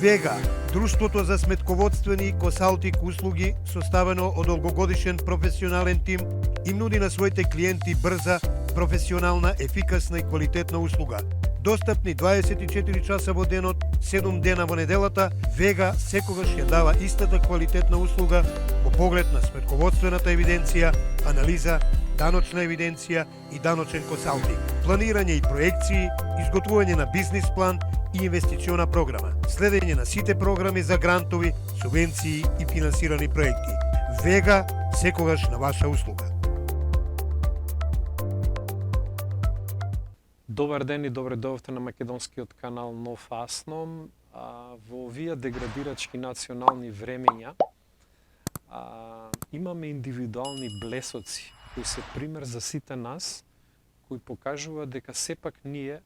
Вега, друштвото за сметководствени и консалтинг услуги, составено од долгогодишен професионален тим, им нуди на своите клиенти брза, професионална, ефикасна и квалитетна услуга. Достапни 24 часа во денот, 7 дена во неделата, Вега секогаш ја дава истата квалитетна услуга по поглед на сметководствената евиденција, анализа, даночна евиденција и даночен консалтинг, планирање и проекции, изготвување на бизнис план и инвестициона програма, следење на сите програми за грантови, субвенции и финансирани проекти. Вега секогаш на ваша услуга. Добар ден и добре дојдовте на македонскиот канал Нов Асном. Во овие деградирачки национални времења имаме индивидуални блесоци кои се пример за сите нас, кои покажуваат дека сепак ние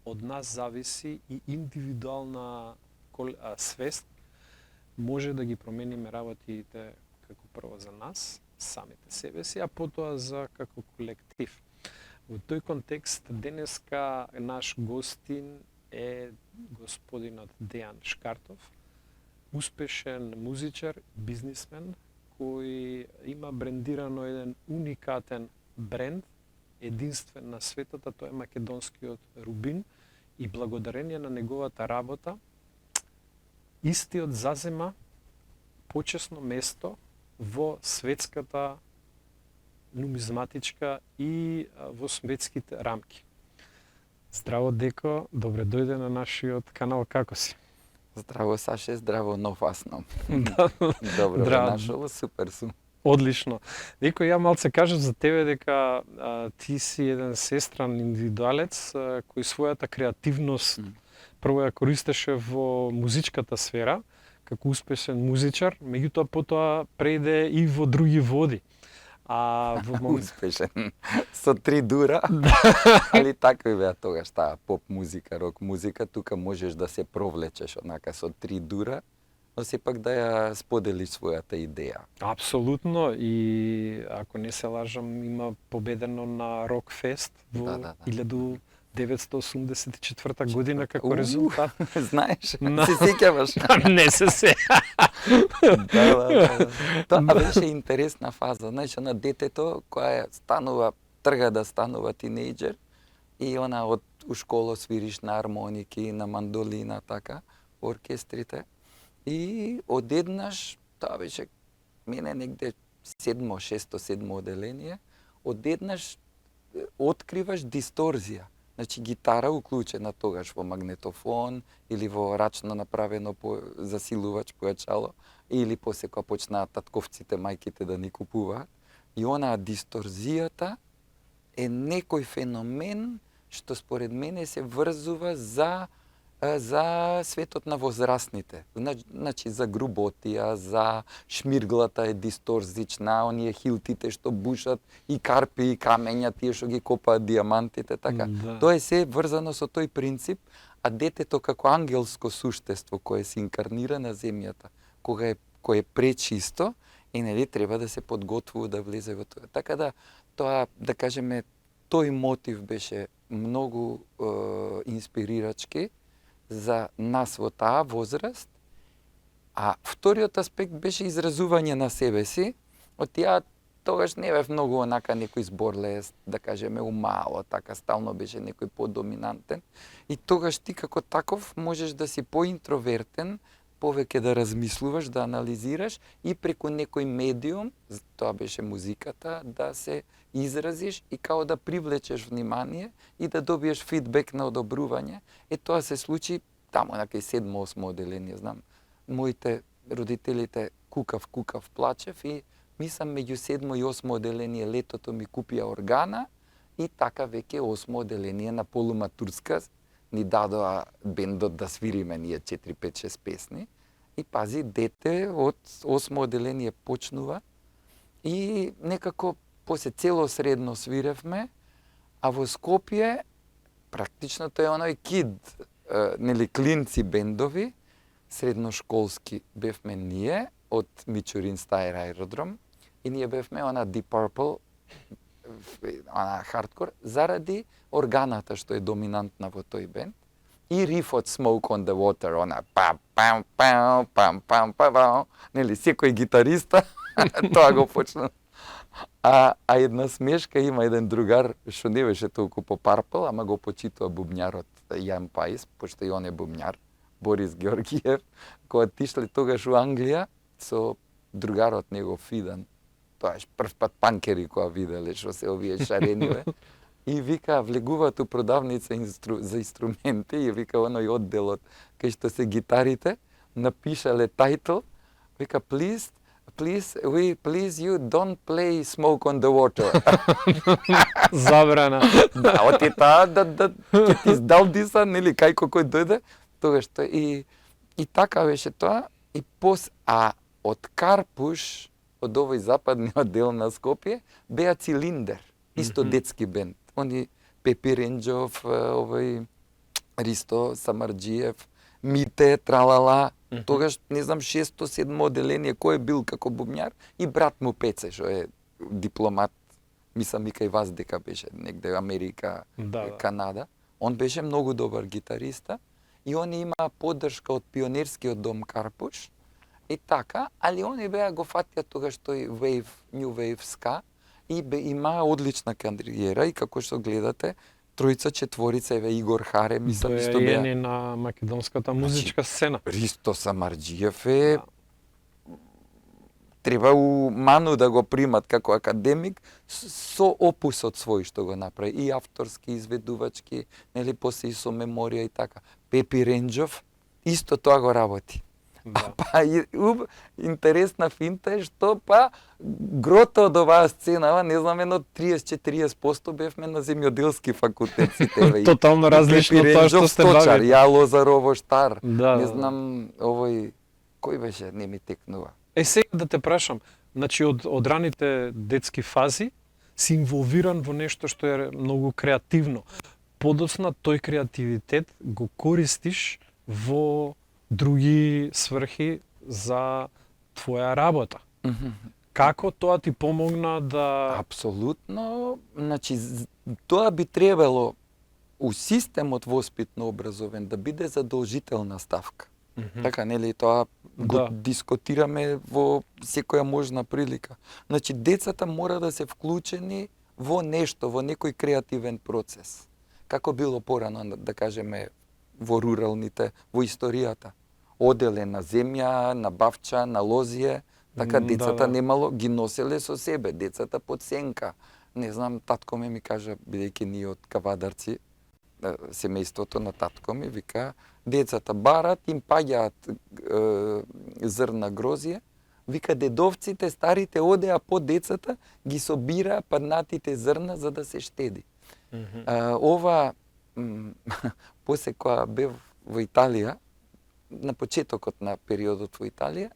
од нас зависи и индивидуална свест може да ги промениме работите како прво за нас, самите себе си, а потоа за како колектив. Во тој контекст денеска наш гостин е господинот Дејан Шкартов, успешен музичар, бизнисмен, кој има брендирано еден уникатен бренд, единствен на светот, а тоа е македонскиот Рубин, и благодарение на неговата работа, истиот зазема почесно место во светската нумизматичка и во светските рамки. Здраво, Деко, добре дојде на нашиот канал, како си? Здраво, Саше, здраво, Нов Асном. Добро Здраво. нашоло, супер сум. Одлично. Деко, ја малце кажав за тебе дека ти си еден сестран индивидуалец кој својата креативност прво ја користеше во музичката сфера, како успешен музичар, меѓутоа потоа прејде и во други води. Успешен. Со 3 дура, али такви беа тогаш таа поп музика, рок музика, тука можеш да се провлечеш онака со 3 дура, но сепак да ја споделиш својата идеја. Апсолутно, и ако не се лажам, има победено на Рокфест во 1984 година како резултат. Знаеш, се сеќаваш. Не се. Да. Тоа беше интересна фаза. Знаеш, на детето која трга да станува тинејџер и она од у школа свириш на армоники, на мандолина, така, оркестрите. И одеднаш, тоа беше мене негде 6-7 оделение, одеднаш откриваш дисторзија. Значи гитара уклучена тогаш во магнетофон или во рачно направено засилувач појачало, или после кога почнаа татковците, мајките да ни купуваат. И онаа дисторзијата е некој феномен што според мене се врзува за светот на возрастните. Значи за груботија, за шмирглата е дисторзична, оние хилтите што бушат и карпи и камења, тие што ги копаат диамантите, така. Да. Тоа е се врзано со тој принцип, а детето како ангелско суштество кое се инкарнира на земјата, кое е пречисто, и нели треба да се подготвува да влезе во тоа. Така да тоа, да кажеме, тој мотив беше многу инспирирачки за нас во таа возраст, а вториот аспект беше изразување на себе си. Од ја тогаш не бев многу онака некој зборлес, да кажеме, умало, така стално беше некој подоминантен. И тогаш ти како таков можеш да си поинтровертен, повеќе да размислуваш, да анализираш и преку некој медиум, тоа беше музиката, да се изразиш и као да привлечеш внимание и да добиеш фидбек на одобрување. Тоа се случи таму на кај 7-8 оделение, знам. Моите родителите кукав, плачев и мислам меѓу 7 и 8 оделение летото ми купија органа и така веќе 8 оделение на полуматурска ни дадоа бендот да свириме ние 4-5-6 песни. И пази, дете од 8 оделение почнува и некако после цело средно свиревме, а во Скопје практично тој е оној кид, нели клинци бендови, средношколски бевме ние од Мичурин Стаер аеродром и ние бевме она Deep Purple, она хардкор, заради органата што е доминантна во тој бенд и рифот Smoke on the Water, она пам пам пам пам пам пам, нели секој гитариста тоа го почна. А една смешка, има еден другар што не беше толку по Purple, ама го почитува бубњарот Јан Паис, пошто и он е бубњар, Борис Георгиев, кога отишле тогаш у Англија со другарот негов Фидан. Тоа е прв пат панкери кога виделе што се овие шарениве. И вика, влегуваат у продавница за инструменти и вика оној одделот кај што се гитарите, напишале тајтл, вика please you don't play Smoke on the Water. Забрана. Да, оти таа да ќе ти издалдиса, нели кајко кој дојде, тогаш тоа и така беше тоа и од Карпуш, од овој западниот дел на Скопје, беа Цилиндер, исто детски бенд. Они Пепи Ренџов, овој Ристо Самарџиев, Мите, тралала, тогаш не знам 6-7 оделение кој е бил како бубњар и брат му Пеце што е дипломат, мислам и кај вас дека беше негде Америка, Канада. Он беше многу добар гитариста и они имаа поддршка од пионерскиот дом Карпуш и така, али они беа го фатија тогаш тој wave, new wave ska и имаа одлична кариера и како што гледате тројца, четворица, еве Игор Харе, мислам исто беа. Дојаени на македонската музичка сцена. Ристо Самарџиев е треба у Ману да го примат како академик со опусот свој што го направи и авторски, изведувачки, нели после и со меморија и така. Пепи Ренџов исто тоа го работи. Да. Интересна финта е што грото од оваа сцена, не знам, едно 30-40% бевме на земјоделски факултет сите. Тотално различно тоа што сте бавили. Ја Лозарово Штар. Да, не знам, овој кој беше, не ми текнува. Сега да те прашам, значи од раните детски фази си инволвиран во нешто што е многу креативно. Подоцна тој креативитет го користиш во други сврхи за твоја работа. Како тоа ти помогна да... Апсолутно, значи тоа би требало у системот воспитно-образовен да биде задолжителна ставка. Така, нели, тоа го дискутираме во секоја можна прилика. Значи, децата мора да се вклучени во нешто, во некој креативен процес. Како било порано, да кажеме, во руралните, во историјата. Оделе на земја, на бавча, на лозие, така децата немало, ги носеле со себе, децата под сенка. Не знам, татко ми кажа, бидејќи ние од Кавадарци, семејството на татко ми, вика, децата барат, им паѓаат зрна грозие, вика, дедовците, старите одеа по децата, ги собираа паднатите зрна за да се штеди. Ова, после кога бев во Италија, на почетокот на периодот во Италија,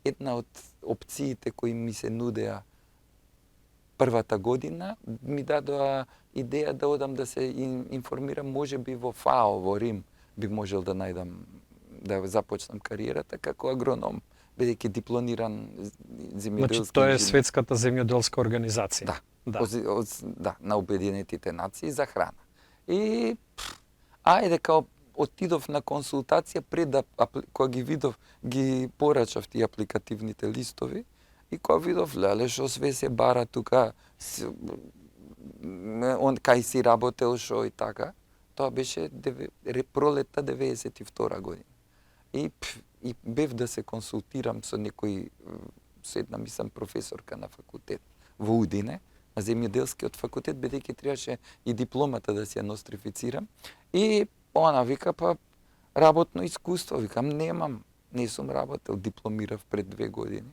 една од опциите кои ми се нудеа првата година, ми дадоа идеја да одам да се информирам, можеби во ФАО, во Рим, би можел да најдам, да започнам кариерата како агроном, бидејќи дипломиран земјоделски. Значи, тоа е Светската земјоделска организација. Да, на Обединетите нации за храна. И ајде као отидов на консултација пред да кога ги видов, ги порачав тие апликативните листови и кога видов леле што све се бара тука, он кај си работел шо и така, тоа беше пролетта 92 година. И бев да се консултирам со некој, со една мислам професорка на факултет во Удине, на земјоделскиот факултет, бидејќи требаше и дипломата да се ја нострифицирам. И она вика, работно искуство, викам, немам, не сум работел, дипломирав пред 2 години.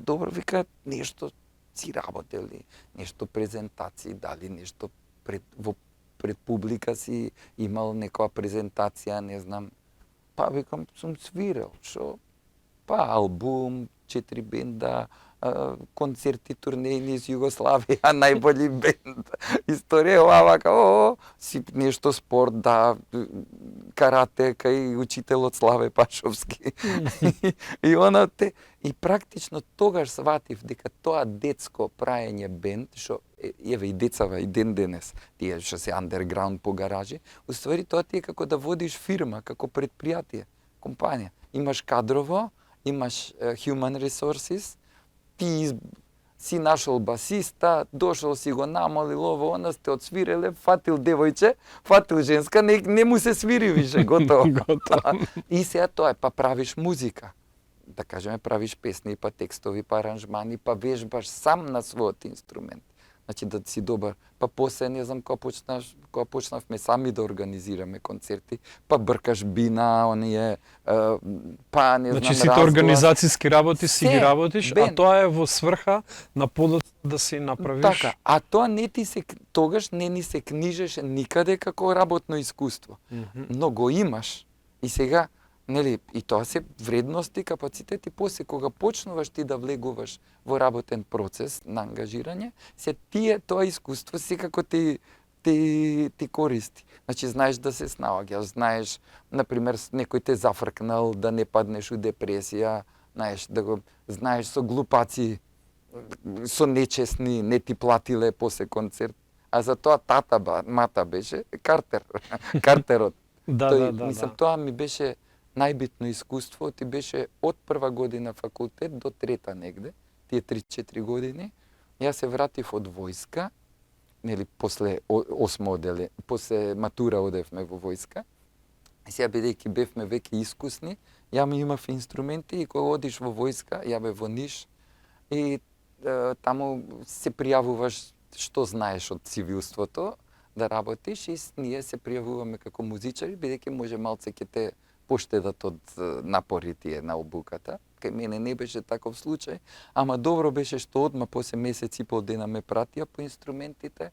Добро, вика, нешто си работел ли, нешто презентации, дали нешто пред публика си имал некоја презентација, не знам. Викам, сум свирел, шо? Албум, 4 бенда, концерти, турнеи низ Југославија, најболи бенд, историја, вака, си нешто спорт, да, карате кај учителот Славе Пашовски. И она те и практично тогаш сватив дека тоа детско праење бенд, што еве и децава и ден денес, тие што се андерграунд по гаражи, уствари тоа ти е како да водиш фирма, како предпријатие, компанија. Имаш кадрово, имаш human resources, ти си нашол басиста, дошол си го намолил ово, она сте отсвиреле, фатил девојче, фатил женска, не му се свири више, готово. И сега тоа е, па правиш музика. Да кажеме, правиш песни, па текстови, па аранжмани, па вежбаш сам на својот инструмент. Значи да си добар. Па после, не знам, кога почнавме сами да организираме концерти, па бркаш бина, оние, па не знам, Значи сите организацијски работи си ги работиш, бен. а тоа е во сврха на подоцна да си направиш. Така, а тоа не ти се, тогаш не ни се книжеше никаде како работно искуство. Но го имаш. И сега, нели, и тоа се вредности, капацитети, после кога почнуваш ти да влегуваш во работен процес на ангажирање, се тие тоа искуство секако ти користи. Значи, знаеш да се снаоѓаш, знаеш, например, некој те зафркнал, да не паднеш у депресија, знаеш со глупаци, со нечесни, не ти платиле после концерт. А за тоа мата беше Картер, Картерот. Мислам, тоа ми беше најбитно искуство, ти беше од прва година факултет до трета негде, тие 3-4 години. Јас се вратив од војска, нели, после после матура одевме во војска. И сега бидејќи бевме веќе искусни, ја ми имав инструменти и кога одиш во војска, ја бе во Ниш, и таму се пријавуваш што знаеш од цивилството, да работиш, и ние се пријавуваме како музичари, бидејќи може малце ќе те поштедат од напори тие на обуката. Кај мене не беше таков случај, ама добро беше што одма после месец и пол дена ме пратија по инструментите,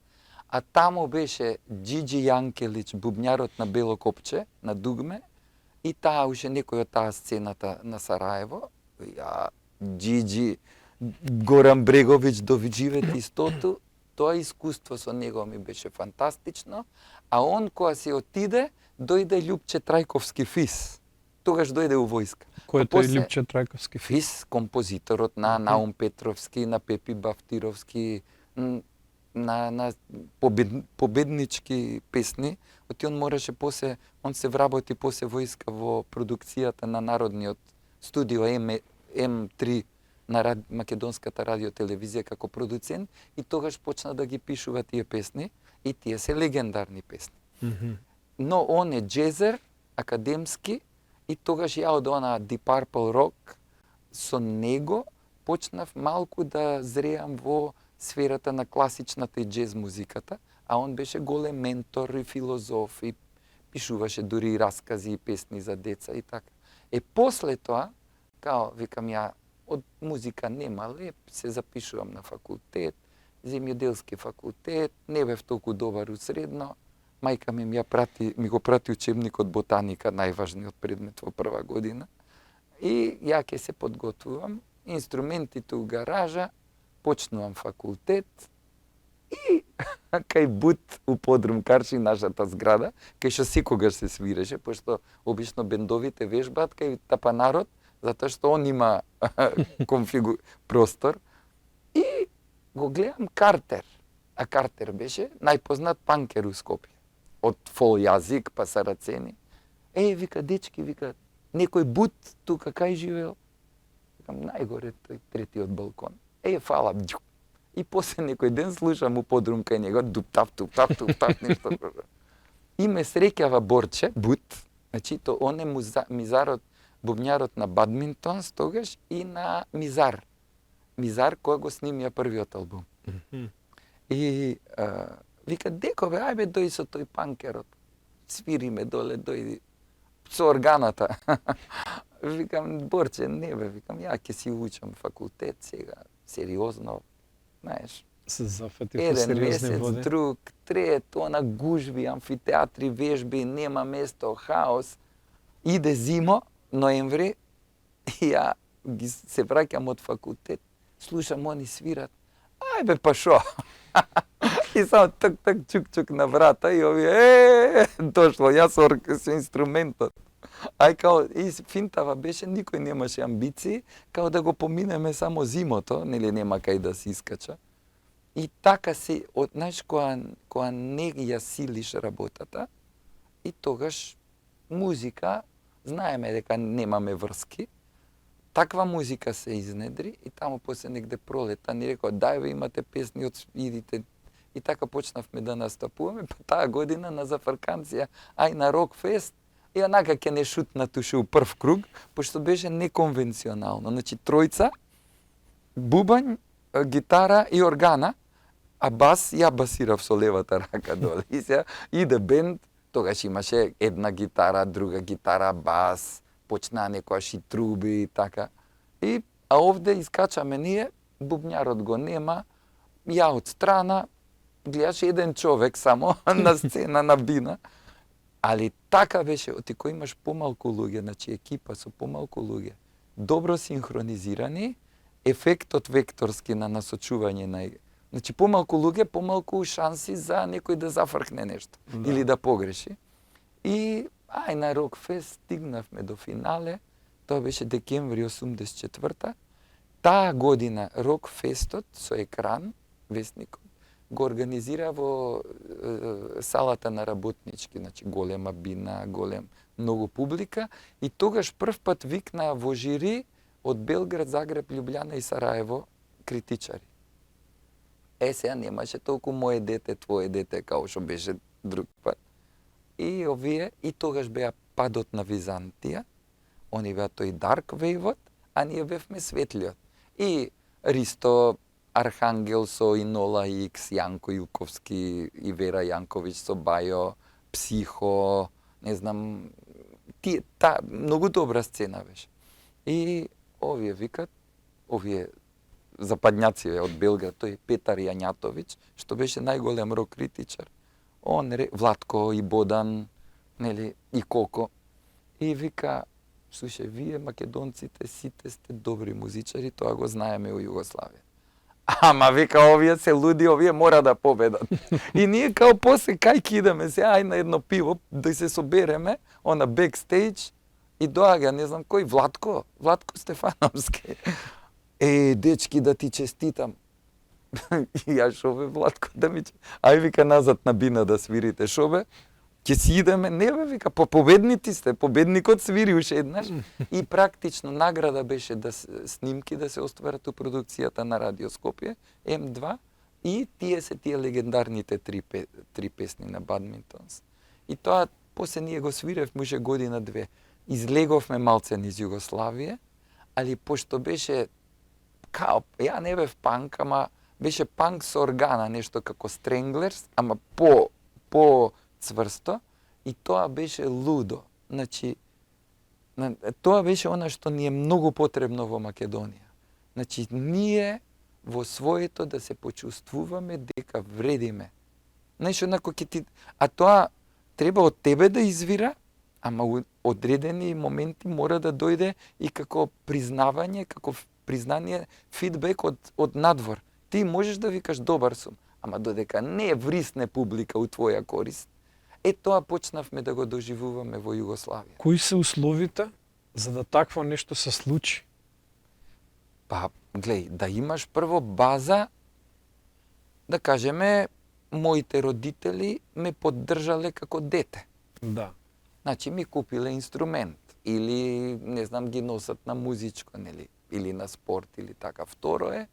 а таму беше Џиџи Јанкелич, бубњарот на Бело копче, на дугме, и таа уште некој од таа сцената на Сараево, Џиџи, Горан Бреговиќ, довиџиве истото, тоа искуство со него ми беше фантастично, а он кога се отиде, дојде Љупче Трајковски Фис. Тогаш дојде у војска. Кој е тој Љупче Трајковски Фис? Фис, композиторот на Наум Петровски, на Пепи Бафтировски, на победнички песни. Оти он мораше после, он се вработи после војска во продукцијата на Народниот студио М3 на Македонската радиотелевизија како продуцент, и тогаш почна да ги пишува тие песни, и тие се легендарни песни. Но он е джезер, академски, и тогаш ја од она Deep Purple Rock, со него почнав малку да зреам во сферата на класичната и джез музиката, а он беше голем ментор и филозоф, и пишуваше дури и раскази и песни за деца и така. После тоа, као, викам ја, од музика нема леп, се запишувам на факултет, земјоделски факултет, не бев толку добар у средно. Мајка ми го прати учебникот ботаника, најважниот предмет во прва година. И ја ќе се подготвувам, инструментите у гаража, почнувам факултет и кај Бут у подрум Карши, нашата зграда, кај што секогаш се свиреше, пошто обично бендовите вежбаат кај Тапанарот, затоа што он има простор. И го гледам Картер. А Картер беше најпознат панкер у Скопје. Од фол јазик па Сарацени. Вика, дечки, вика, некој Бут тука кај живеел? Викам, најгоре тој третиот балкон. Фала. И после некој ден слушам у подрум кај него, туптав, нешто. И ме среќава Борче, Бут, значи, то он е мизарот, бубњарот на Бадминтонс тогаш и на Мизар. Мизар кој го снимија првиот албум. И вика, декове, ајбе дојди со тој панкерот. Свириме доле, дојди со органата. Викам, Борче, не бе, викам, ја ќе си учам факултет сега, сериозно, знаеш. Се зафати по сериозни месец, води. друг, трет, она гужви, амфитеатри, вежби, нема место, хаос. Иде зимо, ноември, и ја се враќам од факултет, слушам они свират. Ајбе, па шо? И само так чук на врата и овие дошло, јас со инструментот. Ај као и финтава беше, никој немаше амбиции, као да го поминеме само зимото, нели нема кај да се искача. И така се, знаеш, која не ја силиш работата, и тогаш музика, знаеме дека немаме врски, таква музика се изнедри и таму после негде пролета ни рекоа дај бе имате песни, идите. И така почнавме да настапуваме, па таа година на Зафрканција, ај на Рокфест, и онака ќе не шутна туше у прв круг, пошто беше неконвенционално. Значи тројца, бубањ, гитара и органа, а бас ја басирав со левата рака доле. И сега иде бенд, тогаш имаше една гитара, друга гитара, бас, почнаа некојаш и труби и така. А овде искачаме ние, бубњарот го нема, ја од страна, гледаш еден човек само на сцена на бина, али така беше, оти кој имаш помалку луѓе, значи екипа со помалку луѓе, добро синхронизирани, ефектот векторски на насочување на значи помалку луѓе, помалку шанси за некој да зафркне нешто или да погреши. И ај на Рокфест стигнавме до финале, тоа беше декември 84-та. Таа година Рокфестот со екран, вестникот, го организира во салата на Работнички, значи голема бина, многу публика, и тогаш прв пат викнаа во жири од Белград, Загреб, Љубљана и Сараево критичари. Сега немаше толку моje дете, твое дете, као што беше друг пат. И овие, и тогаш беа падот на Византија, они беа тој Дарк Вејвот, а ние бевме светлиот. И Ристо Архангел со Инола Икс, Јанко Јуковски и Вера Јанковиќ со Бајо, Психо, не знам, многу добра сцена беше. И овие викат, овие западњаци од Белград, тој Петар Јањатовиќ, што беше најголем рок критичар. Владко и Бодан, нели, и Коко. И вика, слушај, вие македонците сите сте добри музичари, тоа го знаеме у Југославија. Ама вика, овие се луди, овие мора да победат. И ние као после кај кидаме се, ај на едно пиво, да се собереме, она бекстейдж, и доаѓа, не знам кој, Владко Стефановски. Дечки, да ти честитам. И ја шо бе, Владко, да ми... Ај вика назад на бина да свирите, шо бе? Ќе си идеме, не бе, вика, победници сте, победникот свири уште еднаш. И практично награда беше да снимки да се остварат у продукцијата на Радио Скопје, М2, и тие се тие легендарните три песни на Бадминтонс. И тоа, после ние го свиревме уште година-две. Излеговме малце низ Југославија, али пошто беше као, ја не бев панк, ама беше панк со органа, нешто како Стренглерс, ама по цврсто, и тоа беше лудо. Значи, тоа беше она што ни е многу потребно во Македонија. Значи, ние во своето да се почувствуваме дека вредиме. Знаеш, онако ќе ти... А тоа треба од тебе да извира, ама у одредени моменти мора да дојде и како признавање, како признание, фидбек од надвор. Ти можеш да викаш добар сум, ама додека не врисне публика у твоја корист, тоа почнавме да го доживуваме во Југославија. Кои се условите за да такво нешто се случи? Па, глеј, да имаш прво база, да кажеме, моите родители ме поддржале како дете. Да. Значи, ми купиле инструмент, или, не знам, ги носат на музичко, нели, или на спорт, или така. Второ е,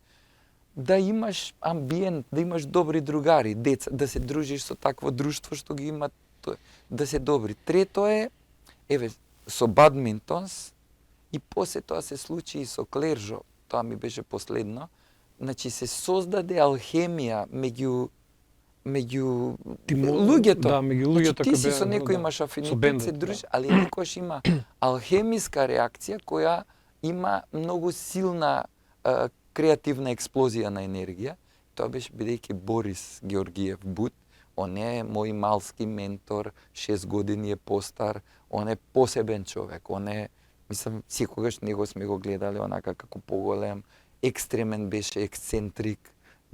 да имаш амбиент, да имаш добри другари, деца, да се дружиш со такво друштво што ги имат, да се добри. Трето е, со Бадминтонс, и после тоа се случи и со Клержо, тоа ми беше последно, значи се создаде алхемија меѓу луѓето. Да, меѓу луѓето. Значи, ти си со некој имаш афинитет, се дружиш, али некојаш има алхемиска реакција која има многу силна креативна експлозија на енергија. Тоа беше бидејќи Борис Георгиев Бут, он е мој малски ментор, 6 години е постар, он е посебен човек, он е, мислам, секогаш него сме го гледале онака како поголем, екстремен беше, ексцентрик,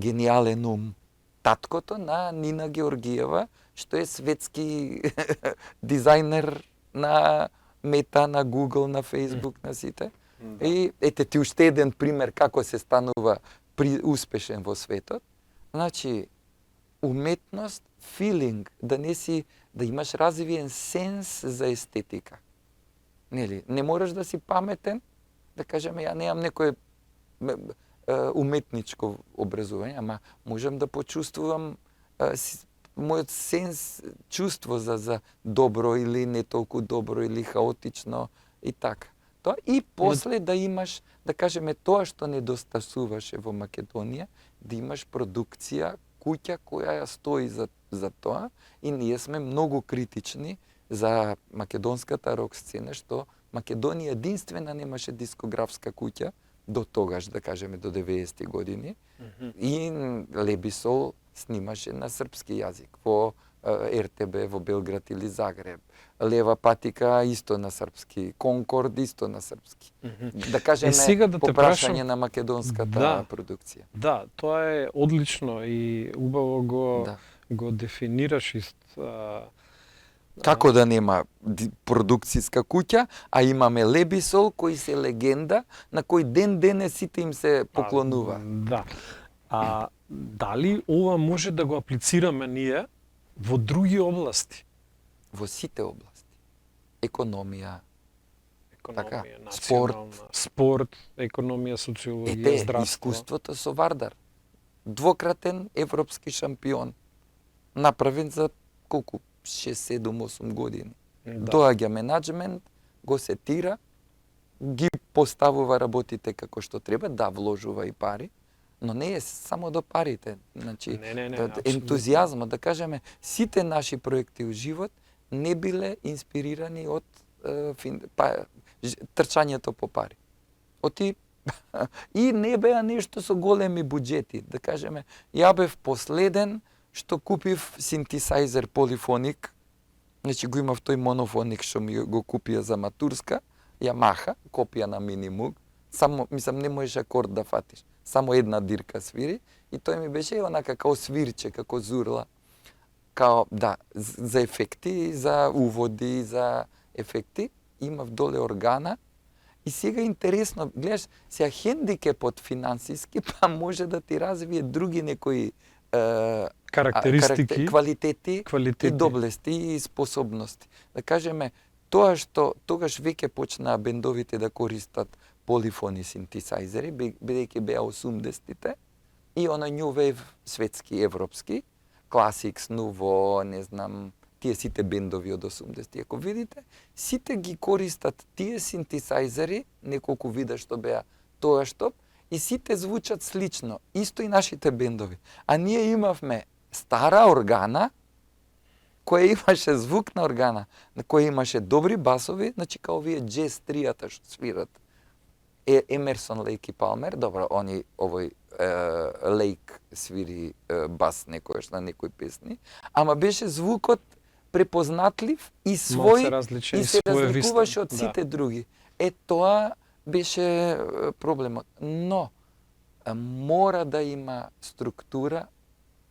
гениален ум. таткото на Нина Георгиева, што е светски дизајнер на Мета, на Google, на Facebook, на сите. Да. И ете ти уште еден пример како се станува успешен во светот. Значи, уметност, филинг, да имаш развиен сенс за естетика. Нели, не можеш да си паметен, да кажеме, ја немам некој уметничко образување, ама можам да почувствувам мојот сенс, чувство за добро или не толку добро или хаотично и така. Тоа и после да имаш, да кажеме, тоа што недостасуваше во Македонија, да имаш продукција, куќа која ја стои за тоа, и ние сме многу критични за македонската рок сцена, што Македонија единствена немаше дискографска куќа до тогаш, да кажеме, до 90-ти години, и Лебисол снимаше на српски јазик во РТБ во Белград или Загреб. Лева патика исто на српски, Конкорд исто на српски. Да кажеме, сега да по те прашање прашам, на македонската да, продукција. Да, тоа е одлично и убаво Да. го дефинираш Како да нема продукцијска куќа, а имаме Лебисол, кои се легенда, на кој ден денес сите им се поклонува. Да. Дали ова може да го аплицираме ние во други области? Во сите области. Економија, така, Економија, спорт. спорт, економија, социологија, здравство. искуството со Вардар. Двократен европски шампион. Направен за колку? 6, 7, 8 години. Да. Доаѓа менаџмент, го сетира, ги поставува работите како што треба, да, вложува и пари, но не е само до парите. Значи, Не, ентузијазмот, да кажеме, сите наши проекти у живот не биле инспирирани од трчањето по пари. И не беа нешто со големи буџети. Да кажеме, ја бев последен што купив синтесајзер полифоник, значи го имав тој монофоник што ми го купија за матурска, Ямаха, копија на Минимуг, само, мислам, не можеш акорд да фатиш, само една дирка свири, и тој ми беше онака као свирче, како зурла, као, да, за ефекти, за уводи, за ефекти, имав доле органа, и сега интересно, гледаш, сега хендикепот финансиски, па може да ти развие други некои карактеристики, квалитети и доблести и способности. Да кажеме, тоа што тогаш веќе почнаа бендовите да користат полифони синтесајзери, бидејќи беа 80-тите, и она New Wave светски, европски, Classics, Nuvo, не знам, тие сите бендови од 80-ти. Ако видите, сите ги користат тие синтесајзери, неколку вида што беа тоа што, и сите звучат слично, исто и нашите бендови. А ние имавме стара органа, која имаше звук на органа, на која имаше добри басови, значи као овие джез тријата што свират. Емерсон, Лейк и Палмер, добро, они овој Лейк свири бас некојаш на некои песни, ама беше звукот препознатлив и свој, и се разликуваше од сите други. Тоа беше проблемот. Но мора да има структура,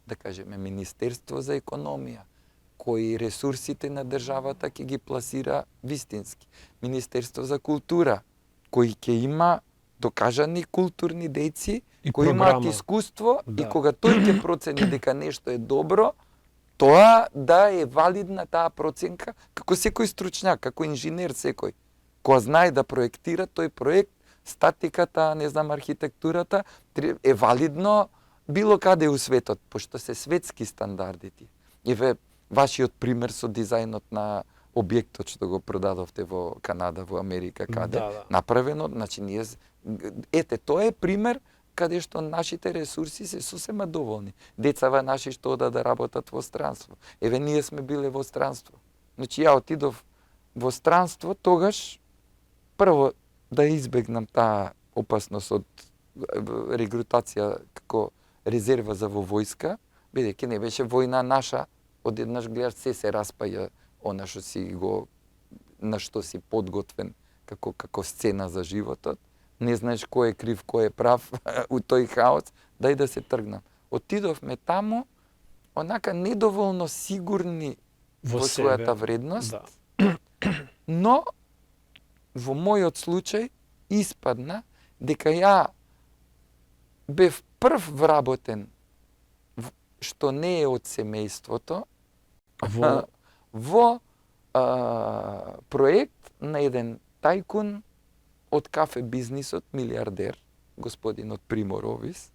да кажеме Министерство за економија, кои ресурсите на државата ќе ги пласира вистински. Министерство за култура, кој ќе има докажани културни дејци, кои имаат искуство, да. И кога тој ќе процени дека нешто е добро, тоа да е валидна таа проценка, како секој стручњак, како инженер секој. Која знае да проектира тој проект, статиката, не знам, архитектурата, е валидно било каде у светот, пошто се светски стандардите. Еве, вашиот пример со дизајнот на објектот што го продадовте во Канада, во Америка, каде, да. Направено, значи ние, тоа е пример каде што нашите ресурси се сосема доволни. Децава наши што одат да работат во странство. Еве, ние сме биле во странство. Значи, ја отидов во странство, тогаш, прво, да избегнам таа опасност од регрутација како резерва за во војска, бидејќи не беше војна наша, одеднаш гледаш се распаја она што си го, на што си подготвен како сцена за животот. Не знаеш кој е крив, кој е прав у тој хаос, дај да се тргнам. Отидовме таму, онака недоволно сигурни во себе. својата вредност, Да. но во мојот случај испадна дека ја бев прв вработен што не е од семејството во проект на еден тајкун од кафе бизнисот, милиардер, господинот Приморовис.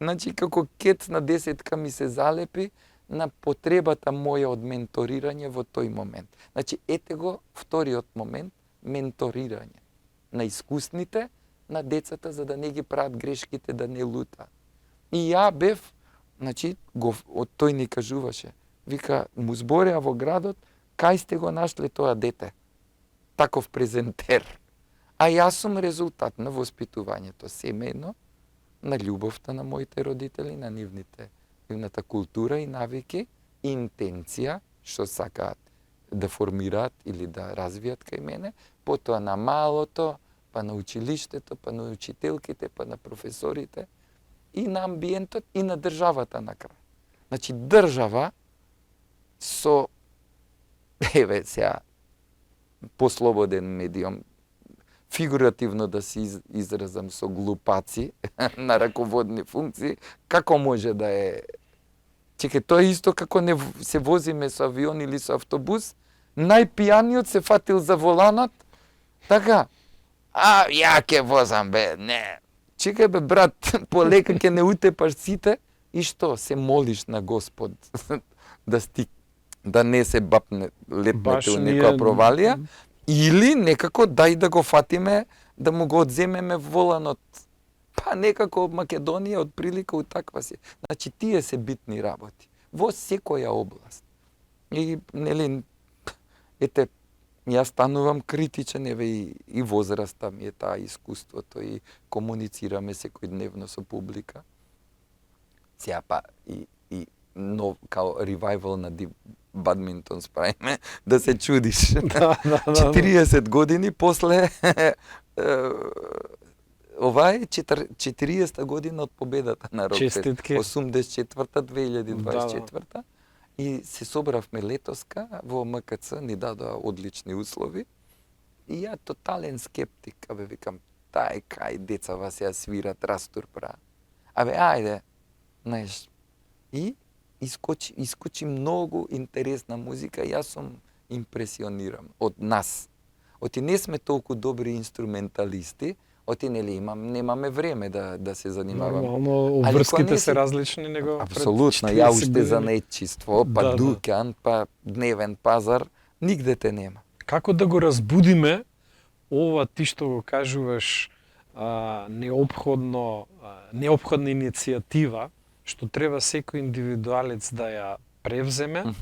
Значи, како кец на десетка ми се залепи на потребата моја од менторирање во тој момент. Значи, ете го вториот момент, менторирање на искусните, на децата, за да не ги прават грешките, да не лутаат. И ја бев, значи, од тој ни кажуваше, вика, му збореа во градот, кај сте го нашле тоа дете? Таков презентер. А јас сум резултат на воспитувањето семејно, на љубовта на моите родители, на нивната култура и навики, и интенција, што сакаат да формираат или да развијат кај мене, потоа на малото, па на училиштето, па на учителките, па на професорите, и на амбиентот, и на државата на крај. Значи, држава со, еве сега, послободен медиум, фигуративно да се изразам, со глупаци на раководни функции, како може да е... Чекај, тоа е исто како не се возиме со авион или со автобус, најпијаниот се фатил за воланот, така, ја ќе возам, бе, не. Чекај, бе, брат, полека ќе не утепаш сите, и што, се молиш на Господ да не се бапне летнете у некоја провалија, или некако дај да го фатиме, да му го одземеме воланот. Па некако Македонија од прилика утаква се. Значи, тие се битни работи во секоја област. И, нели, ете, јас станувам критичен, еве и возраста ми е таа, искуството, и комуницираме секојдневно со публика. Сега па и нов, као ревайвал на бадминтон справиме, да се чудиш. 40 години после ова е 40-та година од победата на Рокфет. Честитки. 84-та, 2024-та. И се собравме летоска во МКЦ, ни дадоа одлични услови. И ја тотален скептик, абе викам, тај кај децава се свират, растур прават. Абе, ајде, знаеш, и искочи многу интересна музика, јас сум импресиониран од нас. Оти не сме толку добри инструменталисти, оти нели немаме време да се занимаваме. Нормално, обврските се различни него. Апсолутно, ја уште за нечиство, па да, дукан, па дневен пазар, нигде те нема. Како да го разбудиме ова ти што го кажуваш неопходна иницијатива, што треба секој индивидуалец да ја превземе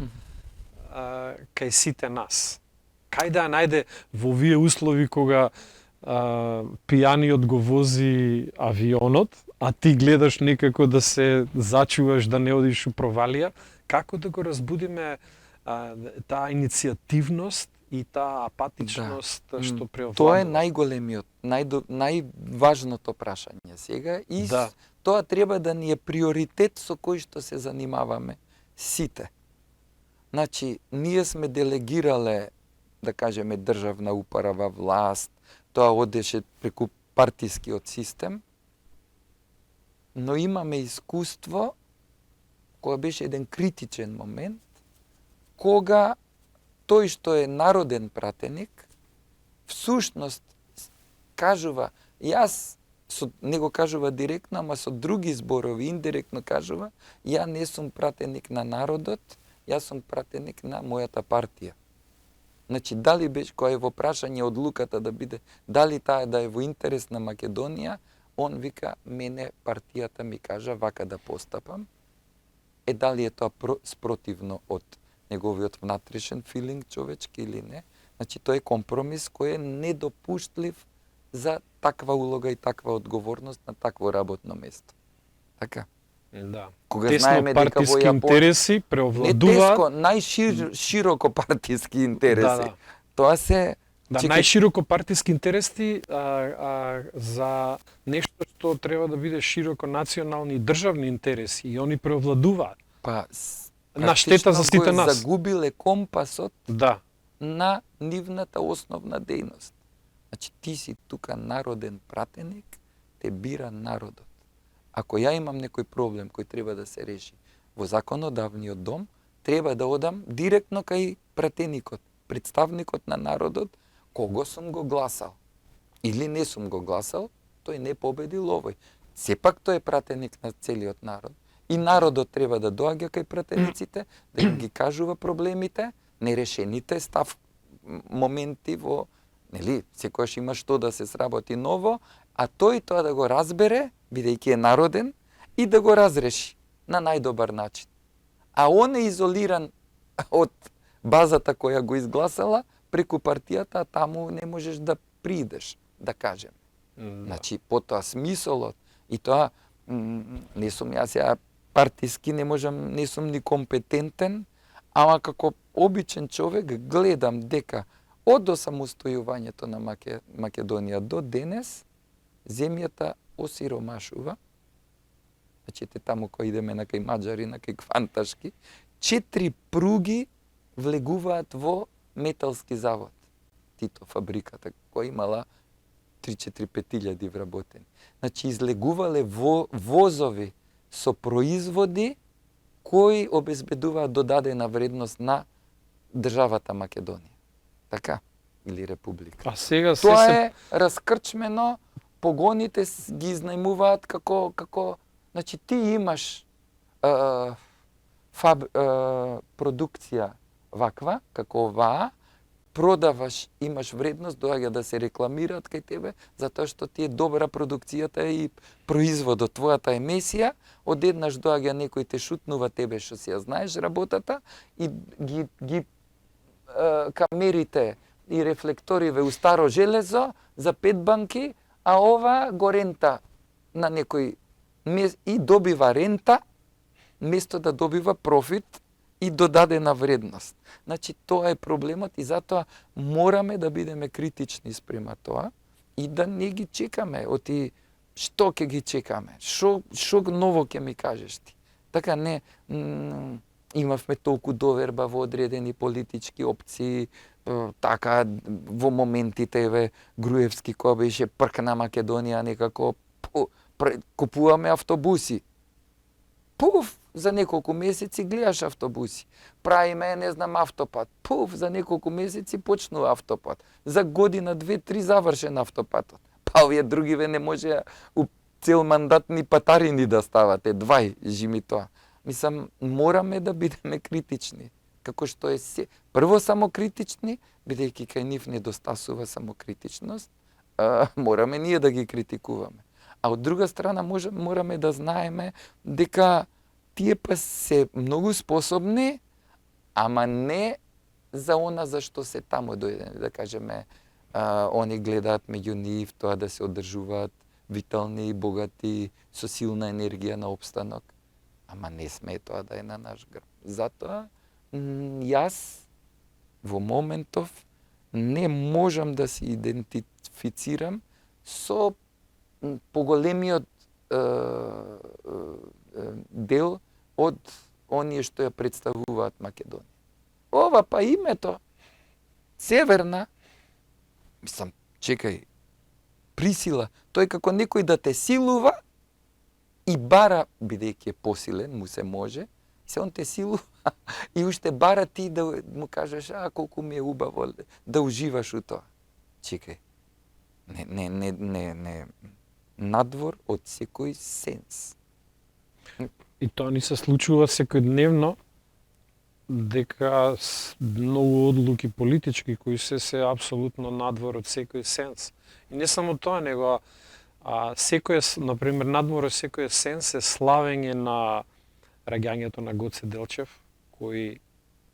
кај сите нас. Кај да ја најде во овие услови кога пијаниот го вози авионот, а ти гледаш некако да се зачуваш да не одиш у провалија, како да го разбудиме таа иницијативност и таа апатичност што преовладува? Тоа е најголемиот, најважното прашање сега и тоа треба да ни е приоритет со кој што се занимаваме сите. Значи, ние сме делегирале, да кажеме, државна управа, власт, тоа одеше преку партискиот систем, но имаме искуство, кога беше еден критичен момент, кога тој што е народен пратеник, всушност кажува, јас, не го кажува директно, ама со други зборови, индиректно кажува, ја не сум пратеник на народот, јас сум пратеник на мојата партија. Значи, дали беше, кој е во прашање одлуката да биде, дали таа да е во интерес на Македонија, он вика, мене партијата ми кажа вака да постапам, дали е тоа спротивно од неговиот внатрешен филинг човечки или не. Значи, тој е компромис кој е недопуштлив за таква улога и таква одговорност на такво работно место. Така? Да. Кога тесно партиски интереси преовладуваат. Не теско, најшироко партиски интереси. Да. Тоа се... најшироко партиски интереси за нешто што треба да биде широко национални и државни интереси и они преовладуваат. Па На штета за сите го нас. загубиле компасот Да. на нивната основна дејност. Значи ти си тука народен пратеник, те бира народот. Ако ја имам некој проблем кој треба да се реши во законодавниот дом, треба да одам директно кај пратеникот, представникот на народот, кого сум го гласал. Или не сум го гласал, тој не победил овој. Сепак тој е пратеник на целиот народ. И народот треба да доаѓа кај пратениците, да им ги кажува проблемите, нерешените моменти во, нели, секојаш има што да се сработи ново, а тој тоа да го разбере, бидејќи е народен, и да го разреши на најдобар начин. А он е изолиран од базата која го изгласала преку партијата, а таму не можеш да придеш, да кажем. Значи, потоа смисолот и тоа не сум јас ја партиски, не сум ни компетентен, ама како обичен човек гледам дека од осамостојувањето на Македонија до денес земјата осиромашува. Значи, таму кој идеме на кај Маđари, на кај Кванташки, 4 пруги влегуваат во металски завод. Тито фабриката, која имала 3-4-5 илјади вработени. Значи, излегувале возови со производи кои обезбедуваат додадена вредност на државата Македонија. Така? Или република. А сега Тоа е раскрчмено, погоните ги изнајмуваат како значи ти имаш продукција ваква, како оваа, продаваш, имаш вредност, доаѓа да се рекламираат кај тебе, затоа што ти е добра продукцијата и производот, твојата емисија, одеднаш доаѓа некој те шутнува тебе што си ја знаеш работата и ги камерите и рефлекториве у старо железо за 5 банки, а ова го рента на некој и добива рента, место да добива профит и додадена вредност. Значи, тоа е проблемот и затоа мораме да бидеме критични спрема тоа и да не ги чекаме. Оти, што ќе ги чекаме? Што ново ќе ми кажеш ти? Така не, имавме толку доверба во одредени политички опции, така во моментите Груевски кој беше прк на Македонија, некако купуваме автобуси. Пуф, за неколку месеци гледаш автобуси. Правиме, не знам, автопат. Пуф, за неколку месеци почнува автопат. За година, 2-3 завршен автопатот. Па овие другиве не може у цел мандат ни патарини да ставате. Двај жими тоа. Мислам, мораме да бидеме критични. Како што е се. Прво самокритични, бидејќи кај нив недостасува самокритичност, мораме ние да ги критикуваме. А од друга страна мораме да знаеме дека тие па се многу способни, ама не за она за што се таму дојдени, да кажеме, они гледаат меѓу нив тоа да се одржуваат витални, богати, со силна енергија на опстанок. Ама не сме тоа да е на наш грб. Затоа јас во моментов не можам да се идентифицирам со поголемиот дел од оние што ја представуваат Македонија. Ова па името Северна, мислам, чекај, присила, тој како некој да те силува и бара, бидејќи е посилен, му се може, се он те силува и уште бара ти да му кажеш, колку ми е убаво да уживаш у тоа. Чекај, не, надвор од секој сенс. И тоа ни се случува секојдневно, дека многу одлуки политички кои се апсолутно надвор од секој сенс. И не само тоа, него например, надвор од секој сенс е славење на раѓањето на Гоце Делчев, кој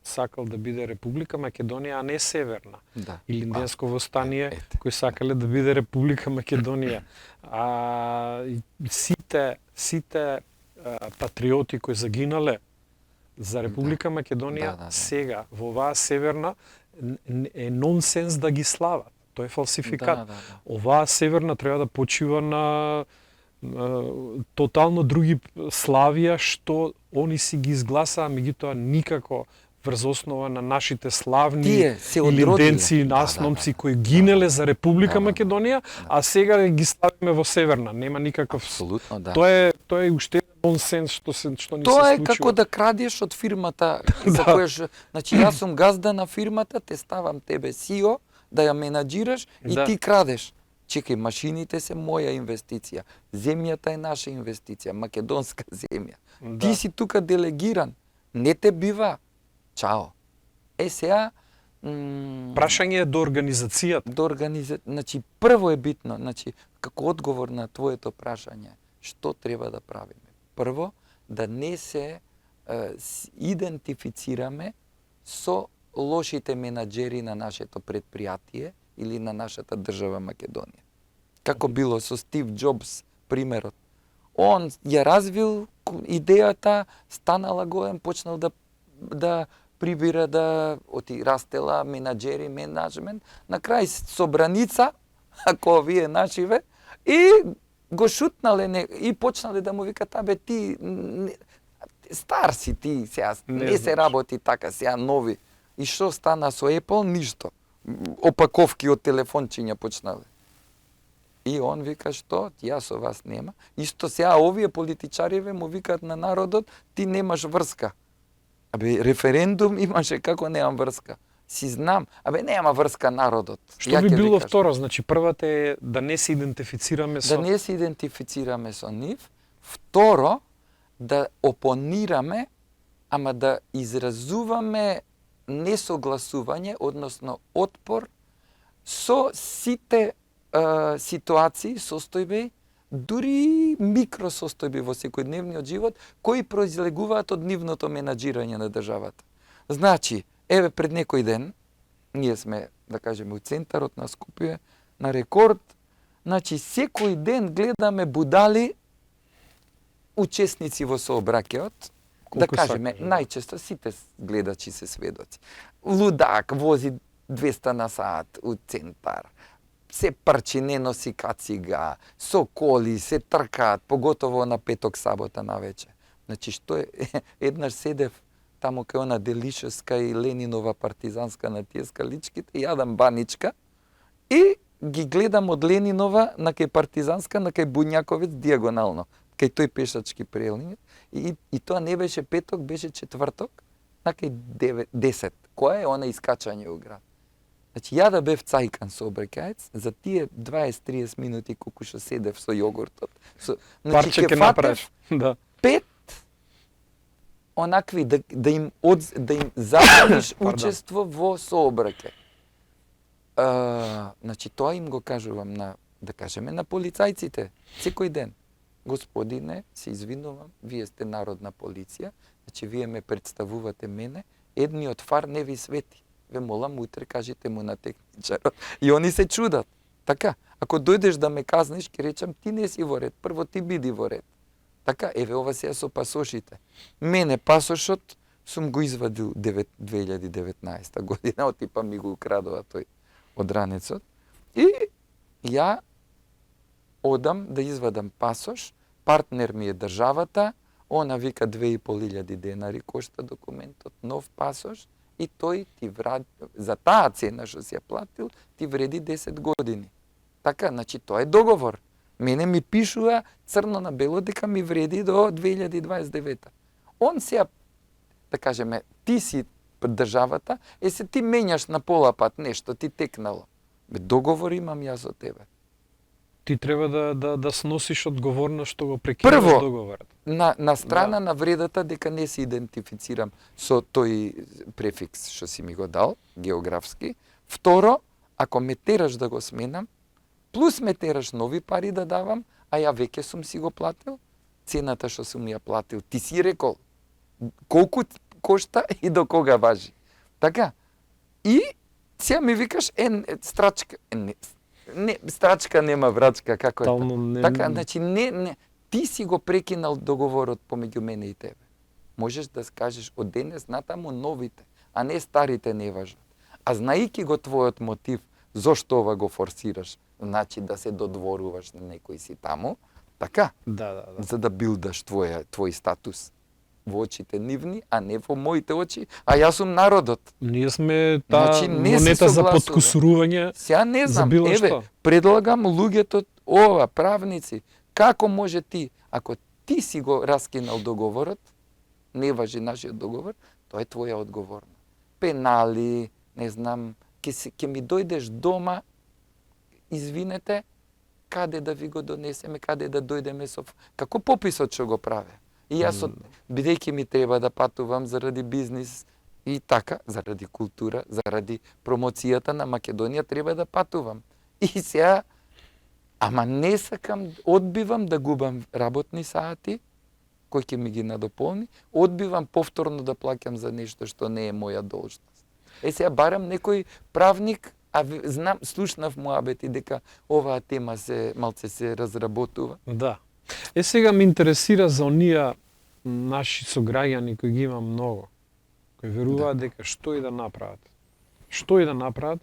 сакал да биде Република Македонија, а не Северна. Да. Или Индијанско востание, кои сакале да биде Република Македонија. Сите патриоти кои загинале за Република Македонија, сега во оваа Северна е нонсенс да ги слават. Тоа е фалсификат. Оваа Северна треба да почива на тотално други славија што они си ги изгласаа, меѓутоа никако врз основа на нашите славни Тие се или одродиле. денци и Да, насномци да, кои гинеле за Република Да, да. Македонија, а сега ги ставиме во Северна. Нема никаков. Апсолутно, да. Тоа е уште нонсенс што ни Тоа се е случува. како да крадеш од фирмата за која значи јас сум газда на фирмата, те ставам тебе CEO да ја менаџираш и Да. ти крадеш. Чекај, машините се моја инвестиција. Земјата е наша инвестиција, македонска земја. Да. Ти си тука делегиран. Не те бива. Чао. Сега Прашање е до организацијата. Значи, прво е битно, значи, како одговор на твоето прашање, што треба да правиме? Прво, да не се идентифицираме со лошите менаџери на нашето предпријатие или на нашата држава Македонија. Како било со Стив Џобс, примерот. Он ја развил идејата, станала голем, почнал да прибира да растела менаџери, менаџмент, на крај собраница, ако вие нашиве, и го шутнале и почнале да му викат, абе ти стар си ти, сега не се работи така, сега нови. И што стана со Apple? Ништо. Опаковки од телефончиња почнале. И он вика, што? Јас со вас нема. Исто сега овие политичариве му викаат на народот, ти немаш врска. Абе, референдум имаше, како немам врска? Си знам. Абе, нема врска народот. Што би било второ? Значи, првата е да не се идентифицираме со... Да не се идентифицираме со нив. Второ, да опонираме, ама да изразуваме несогласување, односно отпор, со сите ситуации, состојби, дури микросостојби во секојдневниот живот, кои произлегуваат од нивното менаџирање на државата. Значи, еве пред некој ден, ние сме, да кажеме, у центарот на Скопје, на Рекорд, значи, секој ден гледаме будали учесници во сообраќајот, да кажеме, најчесто сите гледачи се сведоци. Лудак вози 200 на сат у центар, се прчи, не носи кацига, со коли, се тркаат, поготово на петок, сабота навече. Значи, што е, еднаш седев тамо кај она Делишеска и Ленинова партизанска на тие скаличките, јадам баничка и ги гледам од Ленинова на кај партизанска, на кај Буњаковец диагонално, кај тој пешачки прелинија. И тоа не беше петок, беше четврток, на кај 10. Која е она искачање у град? Значи, ја да бев цајкан сообраќаец, за тие 20-30 минути колку што седев со јогуртот, парче ќе направиш. Да. 5 онакви да им забраниш учество во сообраќај. Значи, тоа им го кажувам на, да кажеме, на полицајците секој ден. Господине, се извинувам, вие сте народна полиција, значи вие ме представувате мене, едниот фар не ви свети. Ве молам, утре кажете му на техничарот. И они се чудат. Така, ако дојдеш да ме казниш, ќе речам, ти не си во ред, прво ти биди во ред. Така, еве ова сега со пасошите. Мене пасошот сум го извадил 2019 година, отипа ми го украдува тој од ранецот. И ја одам да извадам пасош, партнер ми е државата, она вика 2500 денари кошта документот, нов пасош, и тој ти вради, за таа цена што си ја платил, ти вреди 10 години. Така, значи тоа е договор. Мене ми пишува црно на бело дека ми вреди до 2029. Он сега, да кажеме, ти си државата, се ти менјаш на пола пат нешто, ти текнало. Договор имам јас со тебе. Ти треба да сносиш одговорност што го прекинуваш договорот. На страна на вредата дека не се идентифицирам со тој префикс што си ми го дал, географски. Второ, ако ме тераш да го сменам, плюс ме тераш нови пари да давам, а ја веќе сум си го платил, цената што сум ја платил, ти си рекол колку кошта и до кога важи. Така, и сега ми викаш, страчка, страчка нема врачка, како е тоа? Така, значи, ти си го прекинал договорот помеѓу мене и тебе. Можеш да скажеш од денес натаму новите, а не старите не важат. А знаејќи го твојот мотив, зошто ова го форсираш, значи да се додворуваш на некој си таму, Така? Да. За да билдаш твој статус во очите нивни, а не во моите очи, а јас сум народот. Ние сме Значи, не се монета за согласувам. подкусурување. Сега не За знам, било еве, што. предлагам луѓето ова, правници, како може ти, ако ти си го раскинал договорот, не важи нашиот договор, тоа е твоја одговорност. Пенали, не знам, ќе ми дојдеш дома, извинете, каде да ви го донесеме, каде да дојдеме со... Како пописот што го праве. И јас, бидејќи ми треба да патувам заради бизнис и така, заради култура, заради промоцијата на Македонија, треба да патувам. И сега, ама не сакам, одбивам да губам работни сати, кој ќе ми ги надополни, одбивам повторно да плаќам за нешто што не е моја должност. Сега барам некој правник, а знам, слушнав муабети дека оваа тема малце се разработува. Да. Сега ме интересира за оние наши сограѓани кои ги има многу, кои веруваат дека што и да направат. Што и да направат,